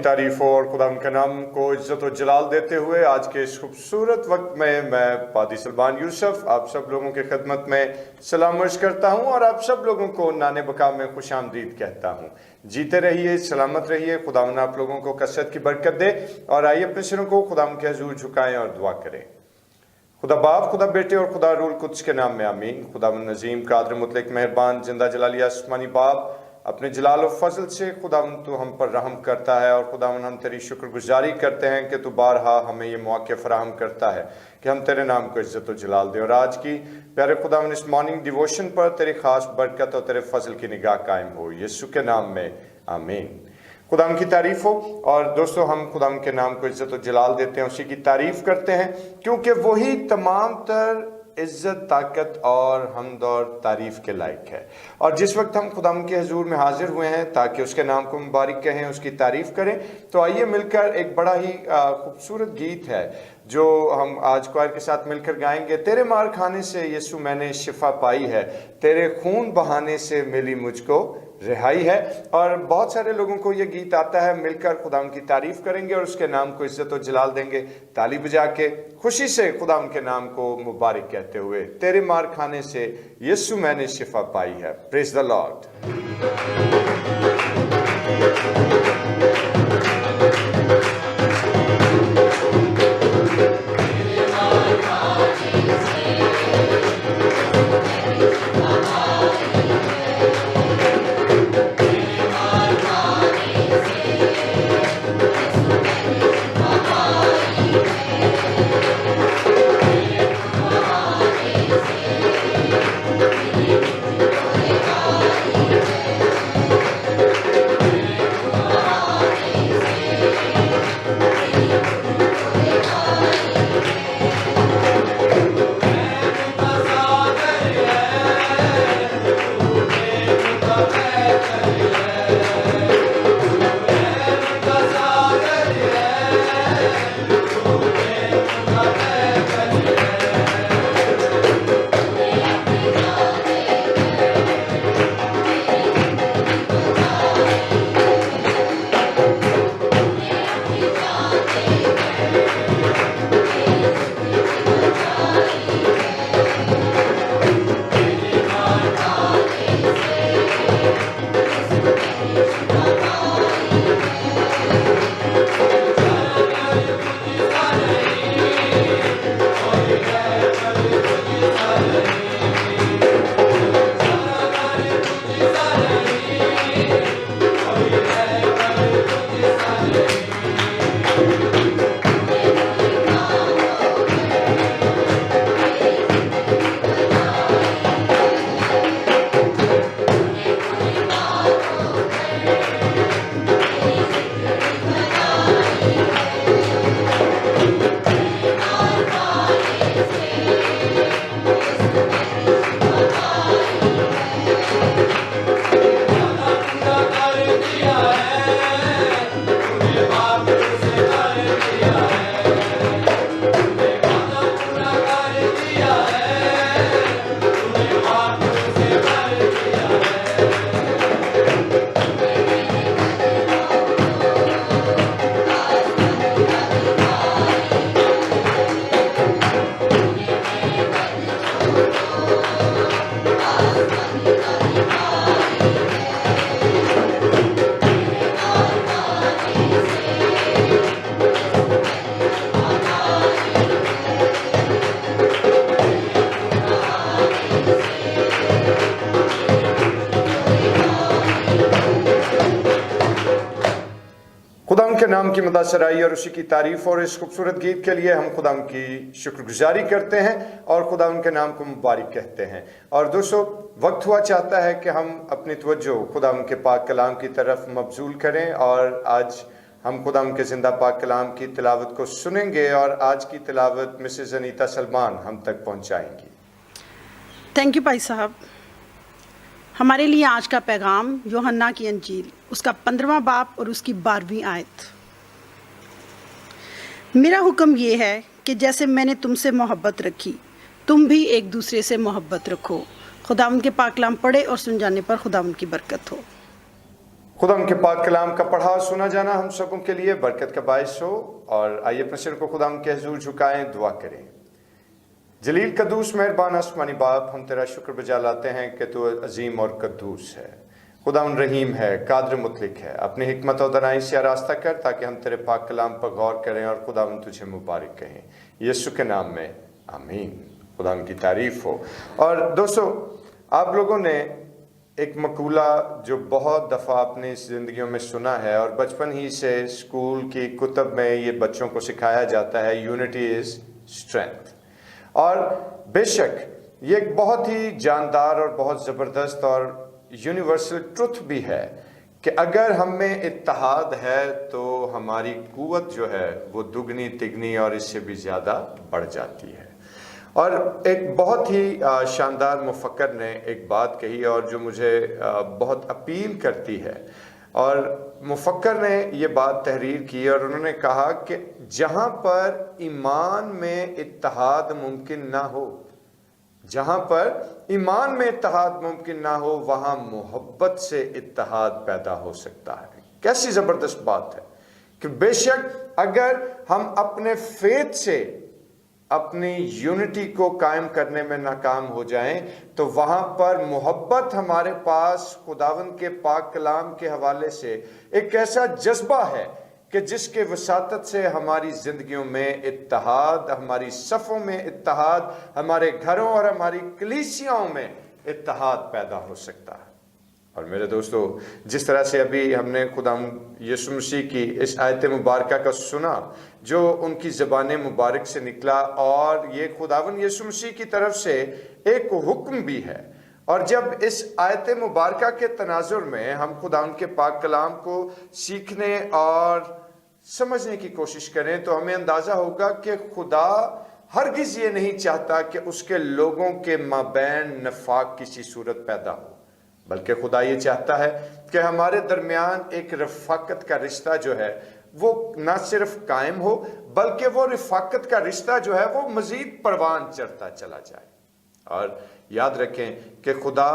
तारीफ हो और खुदा के नाम को इज्जत और जलाल देते हुए आज के इस खूबसूरत वक्त में मैं पादी सलमान यूसुफ आप सब लोगों की खिदमत में सलाम अर्ज करता हूं और आप सब लोगों को नाने बका में खुश आमदीद कहता हूं। जीते रहिए, सलामत रहिए, खुदा आप लोगों को कसरत की बरकत दे। और आइए अपने सिरों को खुदा के हजूर झुकाएं और दुआ करें। खुदा बाप, खुदा बेटे और खुदा रूल कुद्स के नाम में आमीन। खुदा नज़ीम कादर मुतलक मेहरबान जिंदा जलाली आसमानी बाप, अपने जलाल और फजल से खुदा तो हम पर रहम करता है और खुदा हम तेरी शुक्रगुजारी करते हैं कि तू बारहा हमें ये मौके फराहम करता है कि हम तेरे नाम को इज्जत और जलाल दें। और आज की प्यारे खुदा इस मॉर्निंग डिवोशन पर तेरी खास बरकत और तेरे फजल की निगाह कायम हो, यीशु के नाम में आमीन। खुदा की तारीफ हो। और दोस्तों, हम खुदा के नाम को इज्जत और जलाल देते हैं, उसी की तारीफ करते हैं क्योंकि वही तमाम तर इज्जत, ताकत और हमद और तारीफ के लायक है। और जिस वक्त हम खुदा के हजूर में हाजिर हुए हैं ताकि उसके नाम को मुबारक कहें, उसकी तारीफ करें, तो आइए मिलकर एक बड़ा ही खूबसूरत गीत है जो हम आज क्वायर के साथ मिलकर गाएंगे। तेरे मार खाने से यीशु मैंने शिफा पाई है, तेरे खून बहाने से मिली मुझको रिहाई है। और बहुत सारे लोगों को ये गीत आता है। मिलकर खुदा की तारीफ करेंगे और उसके नाम को इज्जत और जलाल देंगे, ताली बजा के खुशी से खुदा के नाम को मुबारक कहते हुए। तेरे मार खाने से यीशु मैंने शिफा पाई है। Praise the Lord. के नाम की मदासराई और उसी की तारीफ और इस खूबसूरत गीत के लिए हम खुदा की शुक्रगुजारी करते हैं और खुदा उनके नाम को मुबारक कहते हैं। और दोस्तों, वक्त हुआ चाहता है कि हम अपनी तवज्जो खुदा उनके पाक कलाम की तरफ मबजूल करें और आज हम खुदा उनके ज़िंदा पाक कलाम की तिलावत को सुनेंगे और आज की तिलावत मिसेस अनीता सलमान हम तक पहुंचाएंगी। थैंक यू भाई साहब। हमारे लिए आज का पैगाम यूहन्ना की अंजील उसका 15वां बाब और उसकी 12वीं आयत। मेरा हुक्म ये है कि जैसे मैंने तुमसे मोहब्बत रखी तुम भी एक दूसरे से मोहब्बत रखो। खुदा उनके पाक कलाम पढ़े और सुन जाने पर खुदा उनकी बरकत हो। खुदा उनके पाक कलाम का पढ़ा सुना जाना हम सबों के लिए बरकत का बायस हो। और आइए अपने सिर को खुदा के हुजूर झुकाएं, दुआ करें। जलील कद्दूस मेहरबान आसमानी बाप, हम तेरा शुक्र बजा लाते हैं कि तू अजीम और कद्दूस है, खुदा रहीम है, कादर मुतलिक है। अपनी हिकमत और दनाई से रास्ता कर ताकि हम तेरे पाक कलाम पर गौर करें और खुदा तुझे मुबारक कहें, यीशु के नाम में आमीन। खुदा की तारीफ हो। और दोस्तों, आप लोगों ने एक मकूला जो बहुत दफ़ा अपनी ज़िंदगियों में सुना है और बचपन ही से स्कूल की कुतब में ये बच्चों को सिखाया जाता है, यूनिटी इज़ स्ट्रेंथ। और बेशक ये एक बहुत ही जानदार और बहुत ज़बरदस्त और यूनिवर्सल ट्रुथ भी है कि अगर हम में इत्तेहाद है तो हमारी कुव्वत जो है वो दुगनी तिगनी और इससे भी ज़्यादा बढ़ जाती है। और एक बहुत ही शानदार मुफक्कर ने एक बात कही और जो मुझे बहुत अपील करती है। और मुफक्कर ने ये बात तहरीर की और उन्होंने कहा कि जहाँ पर ईमान में इत्तेहाद मुमकिन ना हो, जहाँ पर ईमान में इत्तेहाद मुमकिन ना हो, वहाँ मोहब्बत से इत्तेहाद पैदा हो सकता है। कैसी ज़बरदस्त बात है कि बेशक अगर हम अपने फेथ से अपनी यूनिटी को कायम करने में नाकाम हो जाएं तो वहाँ पर मोहब्बत हमारे पास खुदावंद के पाक कलाम के हवाले से एक ऐसा जज्बा है कि जिसके वसातत से हमारी ज़िंदगियों में इत्तेहाद, हमारी सफ़ों में इत्तेहाद, हमारे घरों और हमारी कलीसियाओं में इत्तेहाद पैदा हो सकता है। और मेरे दोस्तों, जिस तरह से अभी हमने खुदा यीशु मसीह की इस आयत मुबारका का सुना जो उनकी ज़बान मुबारक से निकला, और ये खुदावन यीशु मसीह की तरफ से एक हुक्म भी है। और जब इस आयत मुबारका के तनाजुर में हम खुदा उनके पाक कलाम को सीखने और समझने की कोशिश करें तो हमें अंदाज़ा होगा कि खुदा हरगिज़ ये नहीं चाहता कि उसके लोगों के माबैन नफाक किसी सूरत पैदा हो, बल्कि खुदा ये चाहता है कि हमारे दरमियान एक रफ़ाकत का रिश्ता जो है वो ना सिर्फ कायम हो, बल्कि वो रफ़ाकत का रिश्ता जो है वो मज़ीद परवान चढ़ता चला जाए। और याद रखें कि खुदा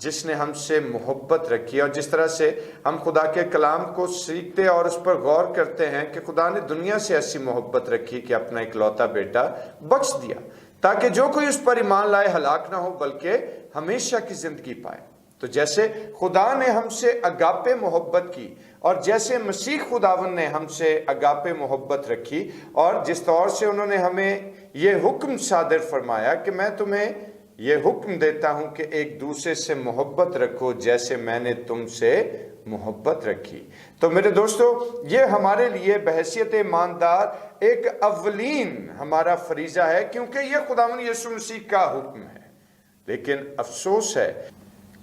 जिसने हमसे मोहब्बत रखी और जिस तरह से हम खुदा के कलाम को सीखते और उस पर गौर करते हैं कि खुदा ने दुनिया से ऐसी मोहब्बत रखी कि अपना इकलौता बेटा बख्श दिया ताकि जो कोई उस पर ईमान लाए हलाक ना हो बल्कि हमेशा की ज़िंदगी पाए। तो जैसे खुदा ने हमसे अगापे मोहब्बत की और जैसे मसीह खुदावन ने हमसे अगापे मोहब्बत रखी और जिस तौर से उन्होंने हमें ये हुक्म सादर फरमाया कि मैं तुम्हें ये हुक्म देता हूं कि एक दूसरे से मोहब्बत रखो जैसे मैंने तुमसे मोहब्बत रखी। तो मेरे दोस्तों, ये हमारे लिए बहैसियत ईमानदार एक अव्वलीन हमारा फरीज़ा है, क्योंकि ये खुदावन यीशु मसीह का हुक्म है। लेकिन अफसोस है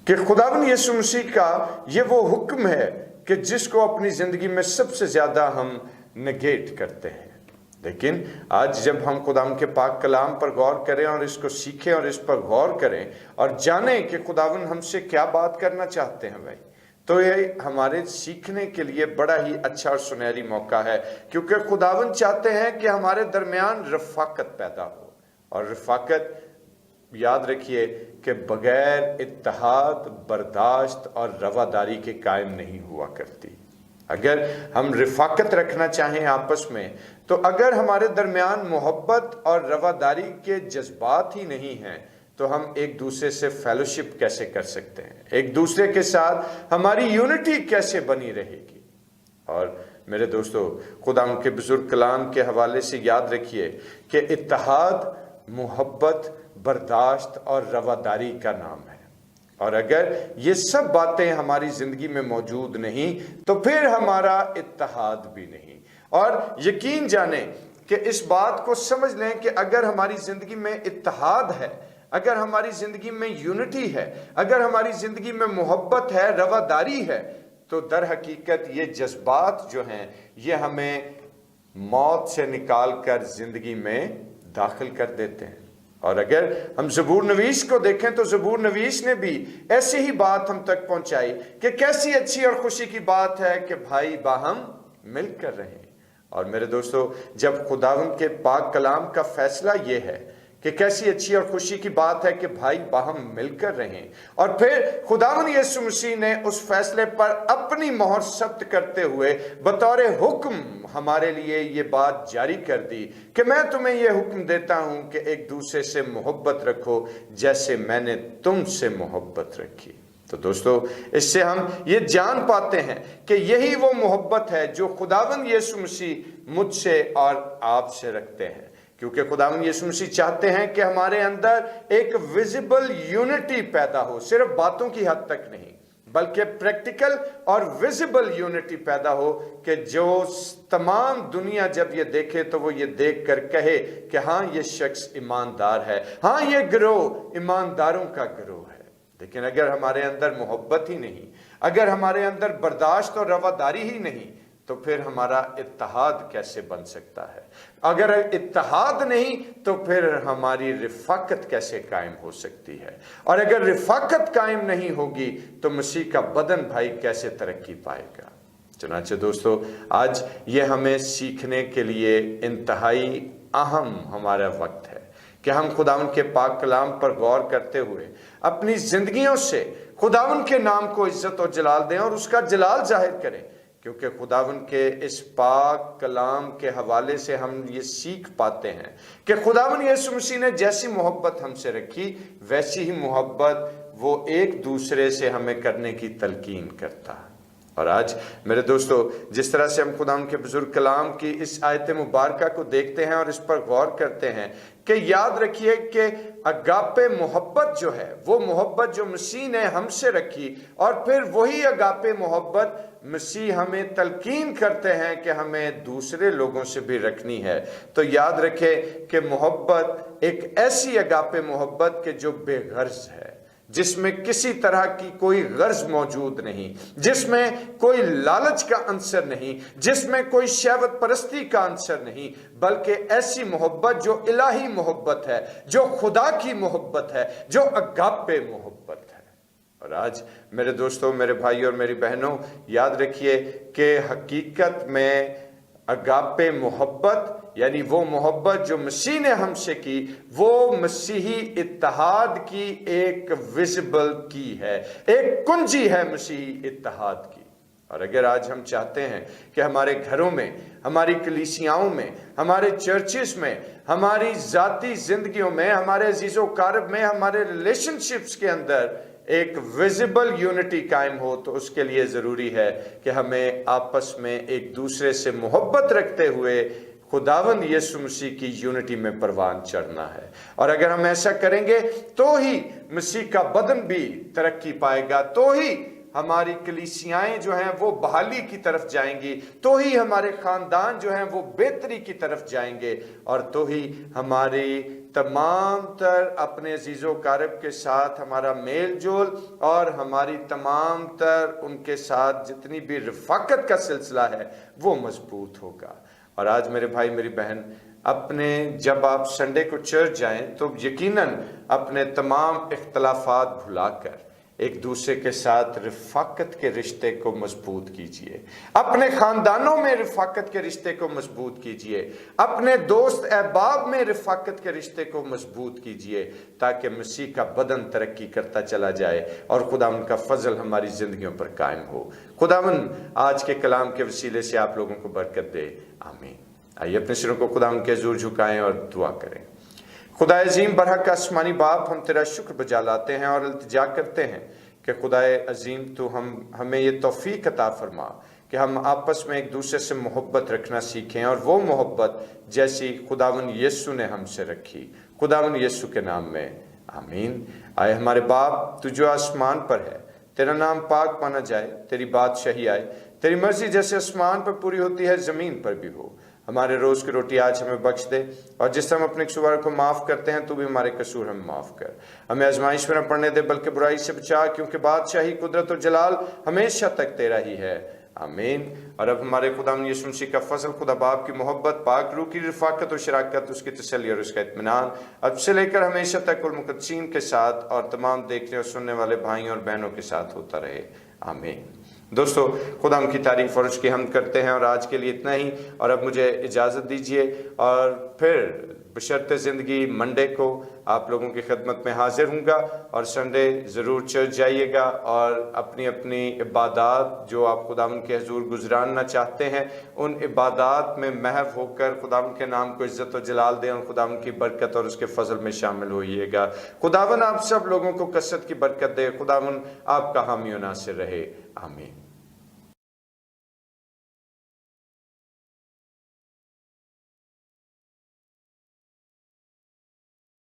कि खुदावन यीशु मसीह का ये वो हुक्म है कि जिसको अपनी ज़िंदगी में सबसे ज़्यादा हम नेगेट करते हैं। लेकिन आज जब हम खुदावन के पाक कलाम पर गौर करें और इसको सीखें और इस पर गौर करें और जानें कि खुदावन हमसे क्या बात करना चाहते हैं भाई, तो ये हमारे सीखने के लिए बड़ा ही अच्छा और सुनहरी मौका है, क्योंकि खुदावन चाहते हैं कि हमारे दरमियान रफ़ाकत पैदा हो। और रफ़ाकत याद रखिए कि बगैर इत्तेहाद, बर्दाश्त और रवादारी के कायम नहीं हुआ करती। अगर हम रफ़ाकत रखना चाहें आपस में, तो अगर हमारे दरमियान मोहब्बत और रवादारी के जज्बात ही नहीं हैं तो हम एक दूसरे से फेलोशिप कैसे कर सकते हैं, एक दूसरे के साथ हमारी यूनिटी कैसे बनी रहेगी। और मेरे दोस्तों, खुदा उनके बुजुर्ग कलाम के हवाले से याद रखिए कि इत्तेहाद, मोहब्बत, बर्दाश्त और रवादारी का नाम है। और अगर ये सब बातें हमारी ज़िंदगी में मौजूद नहीं तो फिर हमारा इत्तेहाद भी नहीं। और यकीन जाने कि इस बात को समझ लें कि अगर हमारी ज़िंदगी में इत्तेहाद है, अगर हमारी ज़िंदगी में यूनिटी है, अगर हमारी ज़िंदगी में मोहब्बत है, रवादारी है, तो दर हकीकत ये जज्बात जो हैं ये हमें मौत से निकाल कर ज़िंदगी में दाखिल कर देते हैं। और अगर हम ज़बूर नवीस को देखें तो ज़बूर नवीस ने भी ऐसी ही बात हम तक पहुंचाई कि कैसी अच्छी और खुशी की बात है कि भाई बाहम मिल कर रहें। और मेरे दोस्तों, जब खुदावंद के पाक कलाम का फैसला ये है कि कैसी अच्छी और खुशी की बात है कि भाई बाहम मिलकर रहें। और फिर खुदावन यीशु मसीह ने उस फैसले पर अपनी मोहर सख्त करते हुए बतौर हुक्म हमारे लिए ये बात जारी कर दी कि मैं तुम्हें ये हुक्म देता हूं कि एक दूसरे से मोहब्बत रखो जैसे मैंने तुमसे मोहब्बत रखी। तो दोस्तों, इससे हम ये जान पाते हैं कि यही वो मोहब्बत है जो खुदावन यीशु मसीह मुझसे और आपसे रखते हैं, क्योंकि खुदावन यीशु मसीह चाहते हैं कि हमारे अंदर एक विजिबल यूनिटी पैदा हो, सिर्फ बातों की हद तक नहीं बल्कि प्रैक्टिकल और विजिबल यूनिटी पैदा हो, कि जो तमाम दुनिया जब ये देखे तो वो ये देख कर कहे कि हाँ, ये शख्स ईमानदार है, हाँ, ये गिरोह ईमानदारों का गिरोह है। लेकिन अगर हमारे अंदर मोहब्बत ही नहीं, अगर हमारे अंदर बर्दाश्त और रवादारी ही नहीं, तो फिर हमारा इत्तेहाद कैसे बन सकता है? अगर इत्तेहाद नहीं तो फिर हमारी रिफाकत कैसे कायम हो सकती है? और अगर रिफाकत कायम नहीं होगी तो मसीह का बदन भाई कैसे तरक्की पाएगा? चुनांचे दोस्तों, आज ये हमें सीखने के लिए इंतहाई अहम हमारा वक्त है कि हम खुदावन के पाक कलाम पर गौर करते हुए अपनी जिंदगियों से खुदावन के नाम को इज्जत और जलाल दें और उसका जलाल जाहिर करें, क्योंकि खुदावन के इस पाक कलाम के हवाले से हम ये सीख पाते हैं कि खुदावन यीशु मसीह ने जैसी मोहब्बत हमसे रखी वैसी ही मोहब्बत वो एक दूसरे से हमें करने की तलकीन करता है। और आज मेरे दोस्तों, जिस तरह से हम खुदावन के बुजुर्ग कलाम की इस आयत मुबारका को देखते हैं और इस पर गौर करते हैं कि याद रखिए कि अगापे मोहब्बत जो है वो मोहब्बत जो मसीह ने हमसे रखी, और फिर वही अगापे मोहब्बत मसीह हमें तलकीन करते हैं कि हमें दूसरे लोगों से भी रखनी है। तो याद रखें कि मोहब्बत एक ऐसी अगापे मोहब्बत के जो बेगर्ज है, जिसमें किसी तरह की कोई गर्ज मौजूद नहीं, जिसमें कोई लालच का अंसर नहीं, जिसमें कोई शहवत परस्ती का अंसर नहीं, बल्कि ऐसी मोहब्बत जो इलाही मोहब्बत है, जो खुदा की मोहब्बत है, जो अगापे मोहब्बत है। और आज मेरे दोस्तों, मेरे भाई और मेरी बहनों, याद रखिए कि हकीकत में अगापे मोहब्बत यानी वो मोहब्बत जो मसीह ने हमसे की, वो मसीही इत्तेहाद की एक विजिबल की है, एक कुंजी है मसीही इत्तेहाद की। और अगर आज हम चाहते हैं कि हमारे घरों में, हमारी कलीसियाओं में, हमारे चर्चेस में, हमारी जाती जिंदगियों में, हमारे अजीजो कारब में, हमारे रिलेशनशिप्स के अंदर एक विजिबल यूनिटी कायम हो, तो उसके लिए जरूरी है कि हमें आपस में एक दूसरे से मोहब्बत रखते हुए खुदावंद यीशु मसीह की यूनिटी में परवान चढ़ना है। और अगर हम ऐसा करेंगे तो ही मसीह का बदन भी तरक्की पाएगा, तो ही हमारी कलीसियाएं जो हैं वो बहाली की तरफ जाएंगी, तो ही हमारे खानदान जो हैं वो बेहतरी की तरफ जाएंगे, और तो ही हमारी तमाम तर अपने अजीजो कारब के साथ हमारा मेल जोल और हमारी तमाम तर उनके साथ जितनी भी रफाकत का सिलसिला है वो मजबूत होगा। और आज मेरे भाई मेरी बहन, अपने जब आप संडे को चर्च जाएं तो यकीनन अपने तमाम इख्तलाफात भुलाकर एक दूसरे के साथ रिफाकत के रिश्ते को मजबूत कीजिए, अपने खानदानों में रिफाकत के रिश्ते को मजबूत कीजिए, अपने दोस्त अहबाब में रिफाकत के रिश्ते को मजबूत कीजिए, ताकि मसीह का बदन तरक्की करता चला जाए और खुदावन का फजल हमारी जिंदगियों पर कायम हो। खुदावन आज के कलाम के वसीले से आप लोगों को बरकत दे, आमीन। आइए अपने सिरों को खुदावन के हुजूर झुकाएं और दुआ करें। खुदा अजीम बरहक आसमानी बाप, हम तेरा शुक्र बजा लाते हैं और इल्तिजा करते हैं कि खुदाए अजीम तू हमें ये तौफीक अता फरमा कि हम आपस में एक दूसरे से मोहब्बत रखना सीखें, और वो मोहब्बत जैसी खुदावन यीशु ने हमसे रखी, खुदावन यीशु के नाम में, आमीन। आए हमारे बाप, तू जो आसमान पर है, तेरा नाम पाक माना जाए, तेरी बादशाही आए, तेरी मर्जी जैसे आसमान पर पूरी होती है ज़मीन पर भी हो। हमारे रोज की रोटी आज हमें बख्श दे, और जिस हम अपने कसूर को माफ करते हैं तो भी हमारे कसूर हमें माफ कर। हमें आजमाइश में न पड़ने दे बल्कि बुराई से बचा, क्योंकि बादशाही, कुदरत और जलाल हमेशा तक तेरा ही है, आमीन। और अब हमारे खुदावंद यीशु मसीह का फजल, खुदा बाप की मोहब्बत, पाक रूह की रफाकत और शराकत, उसकी तसल्ली और उसका इत्मीनान अब से लेकर हमेशा तक उल मुक़द्दसीन के साथ और तमाम देखने और सुनने वाले भाइयों और बहनों के साथ होता रहे, आमीन। दोस्तों, खुदा की तारीफ और उसकी हमद करते हैं, और आज के लिए इतना ही। और अब मुझे इजाज़त दीजिए, और फिर बशर्ते ज़िंदगी मंडे को आप लोगों की खिदमत में हाजिर हूँगा। और संडे ज़रूर चर्च जाइएगा और अपनी अपनी इबादत जो आप खुदावंद के हुज़ूर गुजराना चाहते हैं, उन इबादत में महव होकर खुदावंद के नाम को इज़्ज़त और जलाल दें, और खुदावंद की बरकत और उसके फजल में शामिल होइएगा। खुदावंद आप सब लोगों को कसरत की बरकत दे। खुदावंद आपका हामी और नासिर रहे। आमीन।